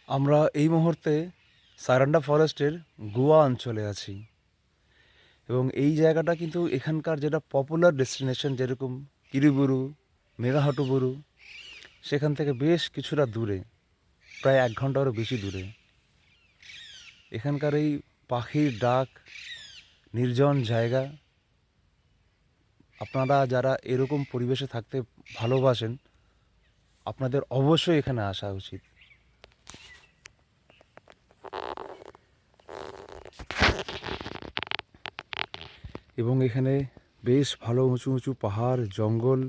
আমরা এই মুহূর্তে সারান্ডা ফরেস্টের গোয়া অঞ্চলে আছি এবং এই জায়গাটা কিন্তু এখানকার যেটা পপুলার ডেস্টিনেশন যেরকম কিরিবুরু, মেঘাহাটুবুরু, সেখান থেকে বেশ কিছুটা দূরে, প্রায় 1 ঘন্টারও বেশি দূরে। এখানকার এই পাখির ডাক, নির্জন জায়গা, আপনারা যারা এরকম পরিবেশে থাকতে ভালোবাসেন আপনাদের অবশ্যই এখানে আসা উচিত। এবং এখানে বেশ ভালো উঁচু উঁচু পাহাড়, জঙ্গল,